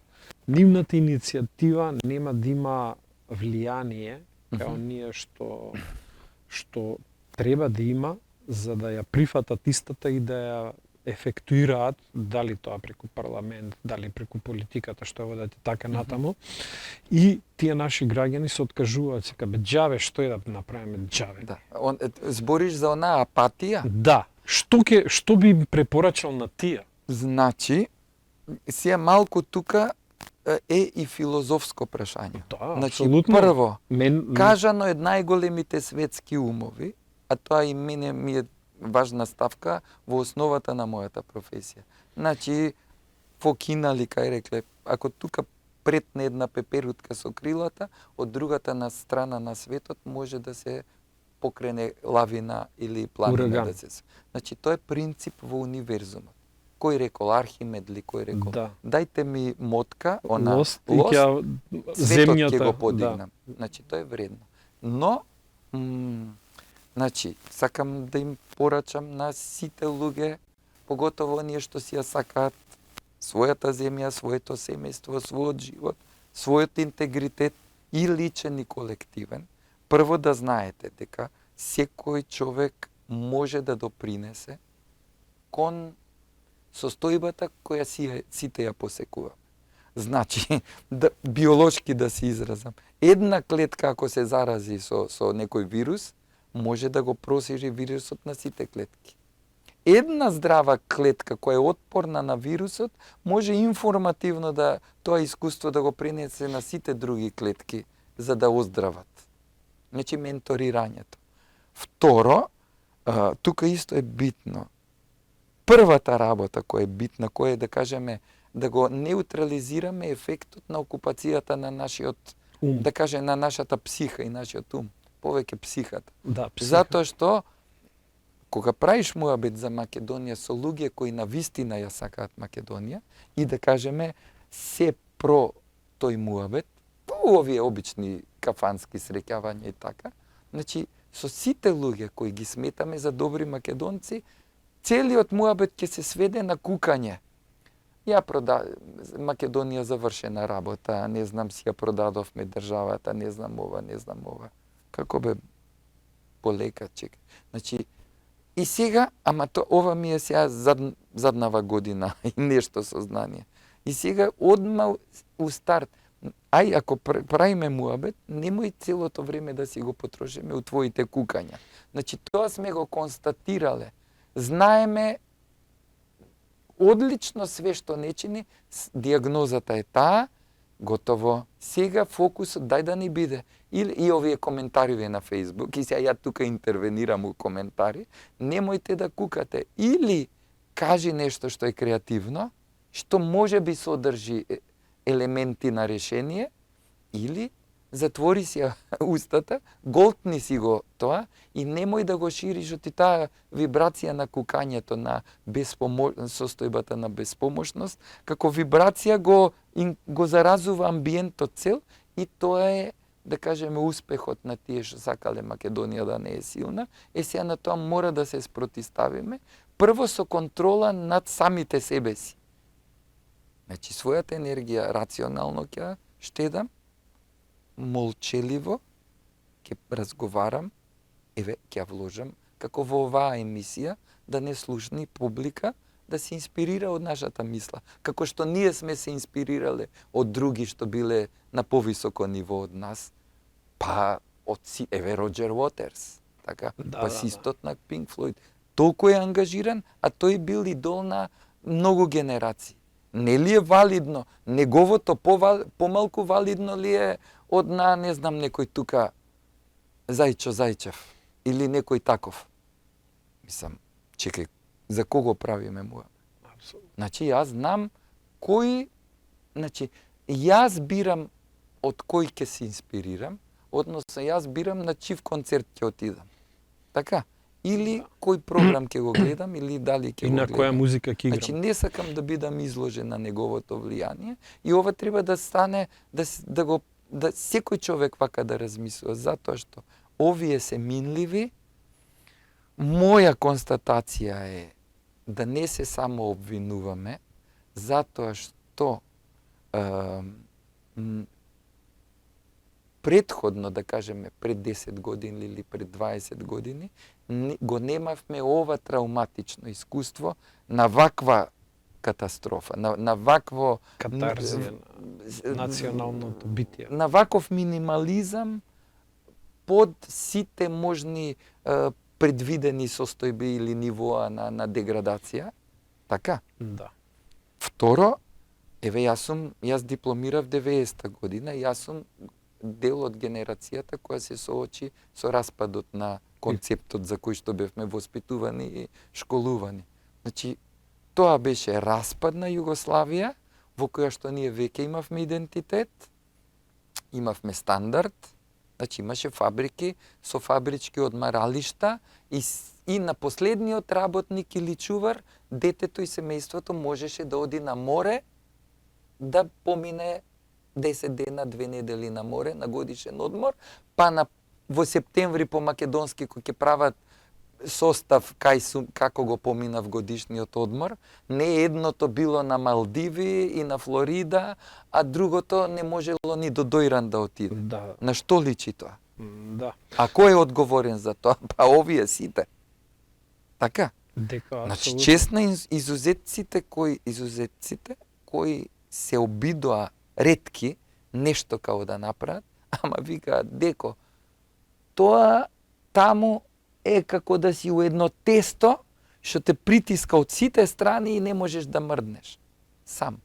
нивната иницијатива нема да има влијание као ние што треба да има за да ја прифатат истата и да ја ефектуираат, дали тоа преку парламент, дали преку политиката, што е водат и така натаму. И тие наши граѓани се откажуваат, сека бе џаве, што е да направиме џаве. Да. Збориш за онаа апатија? Да. Што би препорачал на тие? Значи, сега малку тука е и филозофско прашање. Да, значи, апсолутно. прво, Мен кажано од најголемите светски умови, а тоа и мене ми е важна ставка во основата на мојата професија. Значи, Фокина ли кај рекле, ако тука претне една пеперутка со крилата, од другата на страна на светот може да се покрене лавина или планина. Ураган. Да се... Значи, тоа е принцип во универзумот. Кој рекол, Архимед ли, кој рекол, Да. дајте ми мотка, она лост и ќе светот земјата ќе го подигнам. Значи, тоа е вредно. Но, значи, сакам да им порачам на сите луѓе, поготово оние што си ја сакаат својата земја, своето семејство, својот живот, својот интегритет и личен и колективен, прво да знаете дека секој човек може да допринесе кон состојбата која сите ја посекуваме. Значи, биолошки да се изразам, една клетка ако се зарази со некој вирус, може да го просири вирусот на сите клетки. Една здрава клетка која е отпорна на вирусот, може информативно да тоа искуство да го пренесе на сите други клетки за да оздрават. Значи, менторирањето. Второ, тука исто е битно. Првата работа која е битна, која е да кажеме да го неутрализираме ефектот на окупацијата на нашиот ум. да кажем на нашата психа и нашиот ум, повеќе психата. Да, психа. Затоа што кога правиш муабет за Македонија со луѓе кои на вистина ја сакаат Македонија и да кажеме се про тој муабет, овие обични кафански среќавања и така, значи со сите луѓе кои ги сметаме за добри македонци, целиот муабет ќе се сведе на кукање. Ја Македонија завршена работа, не знам си ја продадовме државата, не знам ова. Како бе полека чека. Значи, и сега, ама ова ми е сега заднава година и нешто сознание. И сега одма у старт, ако правиме муабет, немој целото време да си го потрошиме у твоите кукања. Значи, тоа сме го констатирале. Знаеме одлично све што не чини, диагнозата е таа, готово. Сега фокусот дај да ни биде. И овие коментари на Facebook, и сега ја тука интервенирам у коментари, немојте да кукате. Или кажи нешто што е креативно, што може би содржи елементи на решение, или затвори си устата, голтни си го тоа и немој да го шириш оти таа вибрација на кукањето, на состојбата на беспомошност, како вибрација го заразува амбиентот цел и тоа е, да кажеме, успехот на тие што сакале Македонија да не е силна. Сега на тоа мора да се спротиставиме, прво со контрола над самите себе си. Значи, својата енергија рационално ќе штедам, молчеливо ќе разговарам, еве, ќе ја вложам, како во оваа емисија, да не слушни публика, да се инспирира од нашата мисла. Како што ние сме се инспирирале од други што биле на повисоко ниво од нас, па од еве Роџер Уотерс, така, басистот на Pink Floyd. Толку е ангажиран, а тој бил идол на многу генерации. Нели е валидно? Неговото помалку валидно ли е од не знам, некој тука Зајчо Зајчев или некој таков? Мислам, чекај, за кого правиме муа? Апсолутно. Значи, јас знам кој, значи, јас бирам од кој ќе се инспирирам, односно јас бирам на чив концерт ќе отидам. Така? Или кој програм ќе го гледам, или дали ќе И го на гледам. која музика ќе Значи, играм. не сакам да бидам изложен на неговото влијание и ова треба да стане, да секој човек вака да размислува, затоа што овие се минливи. Моја констатација е да не се само обвинуваме, затоа што предходно, да кажеме, пред 10 години или пред 20 години, го немавме ова травматично искуство на ваква катастрофа, на вакво Катарзија на националното битие. на ваков минимализам под сите можни предвидени состојби или нивоа на деградација. Така? Да. Второ, еве јас дипломирав 90-та година, јас сум дел од генерацијата која се соочи со распадот на концептот за кој што бевме воспитувани и школувани. Значи, тоа беше распад на Југославија, во која што ние веќе имавме идентитет, имавме стандард, значи имаше фабрики со фабрички одмаралишта и на последниот работник или чувар, детето и семејството можеше да оди на море, да помине 10 дена, 2 недели на море, на годишен одмор, па во септември по македонски кој ќе прават состав како го поминав годишниот одмор, не едното било на Малдиви и на Флорида, а другото не можело ни до Дојран да отиде. Да. На што личи тоа? Да. А кој е одговорен за тоа? Па овие сите. Така? Дека Значи, апсолутно. чест на изузетците кои се обидоа ретки нешто као да направат, ама викаат деко, тоа таму е како да си у едно тесто што те притиска од сите страни и не можеш да мрднеш. Сам.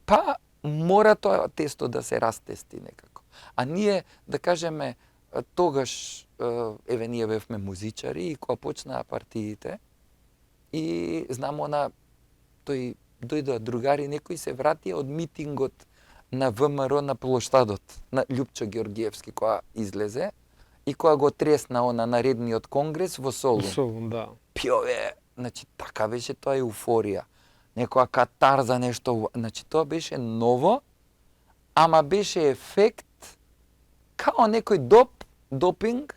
Па мора тоа тесто да се растести некако. А ние, да кажеме, тогаш, еве ние бевме музичари и кога почнаа партиите, и знам тој дојдоа другари, некои се вратија од митингот на ВМРО на плоштадот, на Љупчо Ѓоргиевски, која излезе, и која го тресна на наредниот конгрес во Солун. Солун, да. Пиове, значи така беше тоа еуфорија. Некоја катарза, нешто, значи тоа беше ново, ама беше ефект као некој допинг,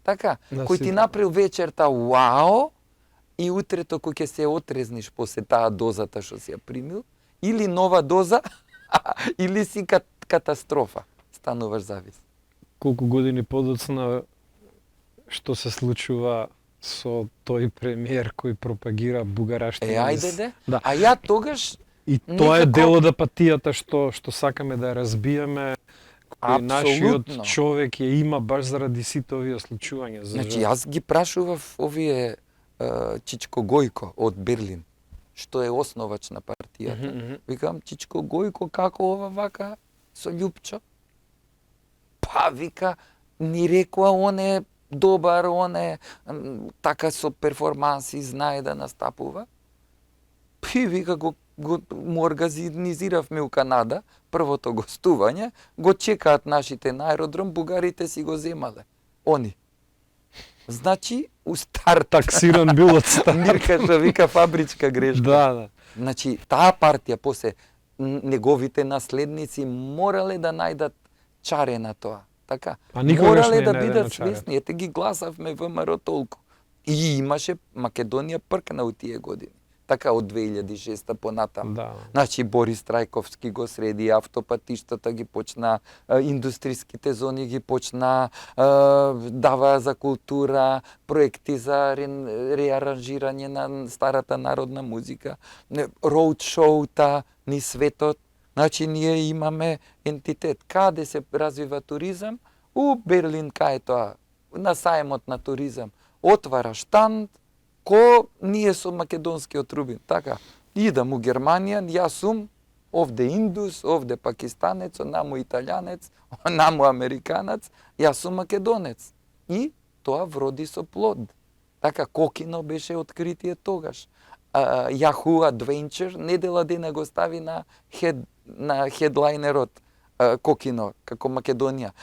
така, Да, кој ти сигурно. направил вечерта вау, и утрето кој ќе се отрезниш после таа дозата што си ја примил, или нова доза, или си катастрофа. Стануваш завис. Колку години подоцна што се случува со тој премиер кој пропагира бугараштина. Ајде де. Да. А ја тогаш И тоа е некако- дел од апатијата што сакаме да ја разбиеме, кој нашиот Апсолутно. човек ја има баш заради сите овие случувања. За Значи, жал. јас ги прашував овие Чичко Гојко од Берлин, што е основач на партијата. Мгм. Викам, Чичко Гојко, како ова вака со Љупчо? Па, вика, ни рекоа, он е добар, он е така со перформанси, знае да настапува. Пи, вика, му организиравме у Канада, првото гостување, го чекаат нашите на аеродром, бугарите си го земале. Они. Значи, у старт. Таксиран бил од старт. Мирка што вика фабричка грешка. Да, да. Значи, таа партија, после неговите наследници морале да најдат чаре на тоа. Така. А никогаш морале не е да најдено бидат чаре. свесни. Ете ги гласавме ВМРО толку. И имаше Македонија пркна у тие години. така од 2006 понатам. Да. Значи Борис Трајковски го среди, автопатиштата ги почна, индустриските зони ги почна, дава за култура, проекти за реаранжирање на старата народна музика, роуд шоута ни светот. Значи ние имаме ентитет. Каде се развива туризам? У Берлин, кај е тоа? На сајмот на туризам. Отвара штанд, ко ние со македонскиот рубин. Така, идам у Германија, јас сум овде индус, овде пакистанец, намо италијанец, намо американец, јас сум македонец. И тоа вроди со плод. Така, Кокино беше откритие тогаш. Yahoo Adventure недела дена го стави на хедлайнерот Кокино, како Македонија.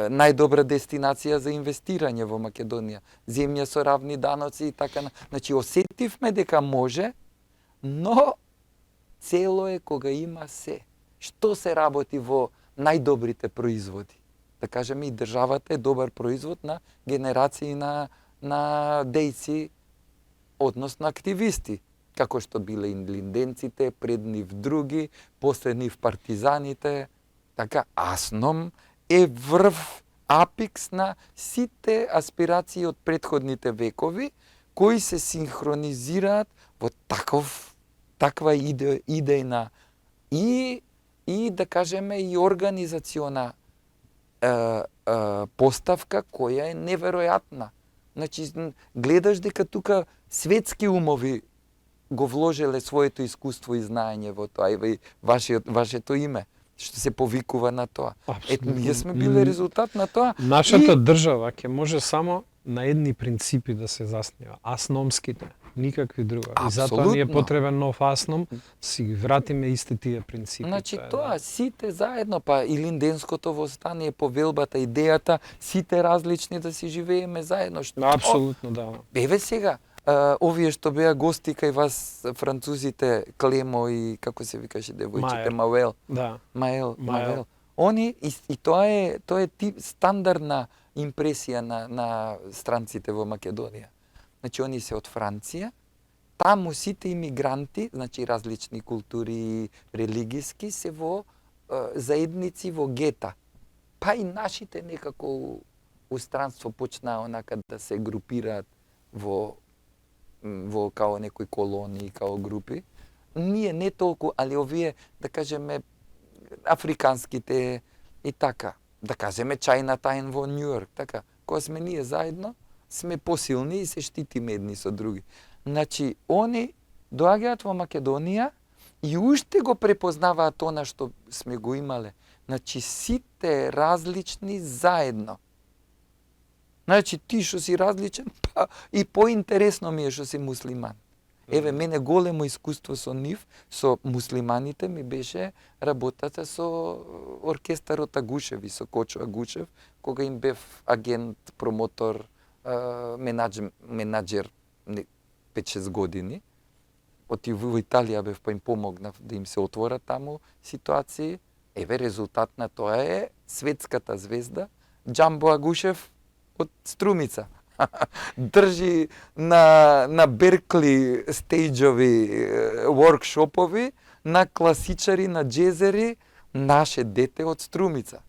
Најдобра дестинација за инвестирање во Македонија. Земја со равни даноци и така. Значи, осетивме дека може, но цело е кога има се. Што се работи во најдобрите производи? Да кажеме, и државата е добар производ на генерации на дејци, односно активисти, како што биле линденците, пред нив други, после нив партизаните. Така, Асном е врв, апикс на сите аспирации од претходните векови, кои се синхронизираат во таква идејна и да кажеме и организациона поставка која е неверојатна. Значи, гледаш дека тука светски умови го вложеле своето искуство и знаење во тоа, и вашето име, што се повикува на тоа. Ние сме биле резултат на тоа. Нашата држава ќе може само на едни принципи да се заснива, асномските, никакви друга. И затоа ни е потребен нов асном, си ги вратиме исти тие принципи. Значи тоа, сите заедно, па и линденското востание, повелбата, идејата, сите различни да си живееме заедно. Апсолутно, да. Еве сега, овие што беа гости кај вас, французите, Клемо и како се викаше девојчите, Мавел. Да. Мавел. Они, и тоа е стандардна импресија на странците во Македонија. Значи, они се од Франција, таму сите имигранти, значи различни култури, религиски, се во заедници во гета. Па и нашите некако у странство почнаа онака да се групираат во као некои колонии, као групи. Ние не толку, али овие, да кажеме, африканските и така. Да кажеме Чајнатајн во Њујорк, така. Кога сме ние заедно, сме посилни и се штитиме едни со други. Значи, они доаѓаат во Македонија и уште го препознаваат она што сме го имале. Значи, сите различни заедно. Значи, ти што си различен, па и поинтересно ми е што си муслиман. Еве, мене големо искуство со нив, со муслиманите ми беше работата со оркестарот Агушеви, со Кочо Агушев, кога им бев агент, промотор, менаџер 5-6 години. Отив во Италија бев, па им помогнав да им се отворат таму ситуации. Еве, резултат на тоа е светската звезда Џамбо Агушев од Струмица. Држи на Беркли стејџови, воркшопови, на класичари, на джезери, наше дете од Струмица.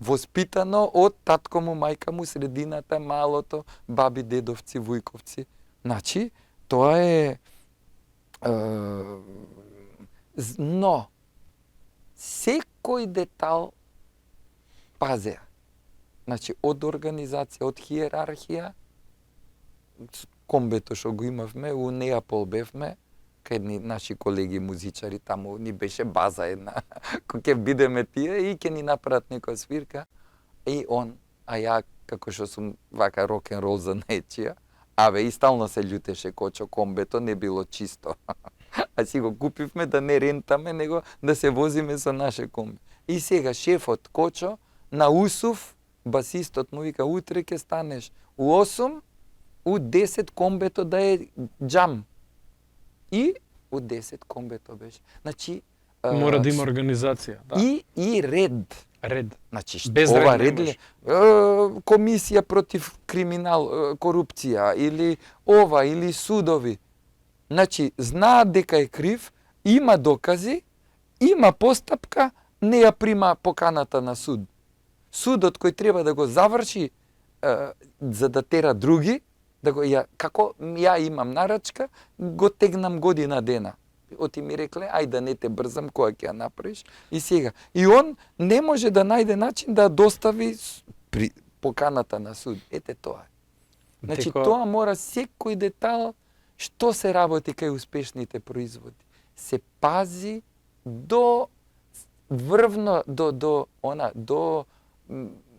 Воспитано од татко му, мајка му, средината, малото, баби, дедовци, вујковци. Значи, тоа е... но, секој детал пазеа. Значи, од организација, од хиерархија, комбето што го имавме, у Неапол бевме, кај наши колеги музичари, таму ни беше база една, кој ќе бидеме тие и ќе ни направат некоја свирка. И он, а ја, како што сум вака рок-н-рол за нечија, и стално се љутеше Кочо, комбето не било чисто. А си го купивме да не рентаме, него да се возиме со наше комби. И сега шефот Кочо на Усув, басистот му вика, утре ќе станеш у 8, у 10 комбето да е джам. И у 10 комбето беше. Значи, мора да има организација. Да. И ред. Ред. Значи, без ова ред ред ли? Комисија против криминал, корупција, или ова, или судови. Значи, знаат дека е крив, има докази, има постапка, не ја прима поканата на суд. Судот кој треба да го заврши за да тера други, да го како ја имам нарачка, го тегнам година дена. Оти ми рекле, ај да не те брзам, која ќе ја направиш. И сега. И он не може да најде начин да достави поканата на суд. Ете тоа. Значи, тоа мора секој детал што се работи кај успешните производи. Се пази до врвно, до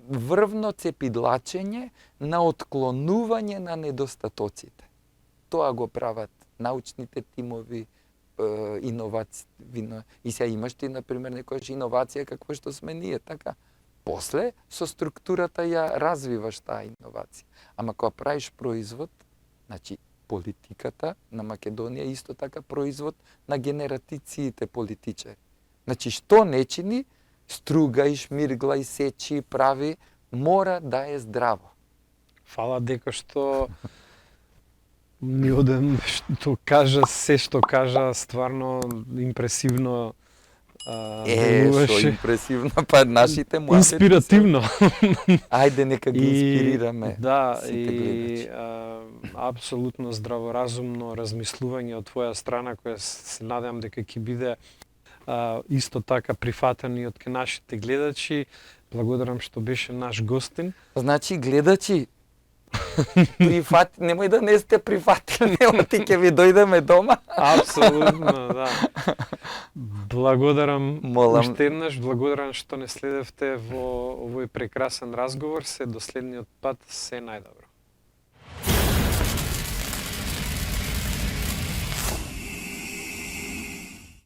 врвно цепидлачење на отклонување на недостатоците. Тоа го прават научните тимови, иновации. И сега имаш ти, например, некојаш иновација какво што сме ние, така. После, со структурата ја развиваш таа иновација. Ама кога правиш производ, значи, политиката на Македонија исто така производ на генератициите политичари. Значи, што не чини, стругај, шмирглај, сечи, прави, мора да е здраво. Фала дека што ми одем што кажа, се што кажа, стварно импресивно Што импресивно, па нашите муабети. Инспиративно. Ајде, нека ги инспирираме. Да, сите гледачи. Апсолутно здраворазумно размислување од твоја страна, која се надевам дека ќе биде исто така прифатен и од нашите гледачи. Благодарам што беше наш гостин. Значи, гледачи, немој да не сте прифатени, оти ќе ви дојдеме дома. Апсолутно, да. Благодарам Молам. уште еднаш, благодарам што не следевте во овој прекрасен разговор. Се до следниот пат, се најдобро.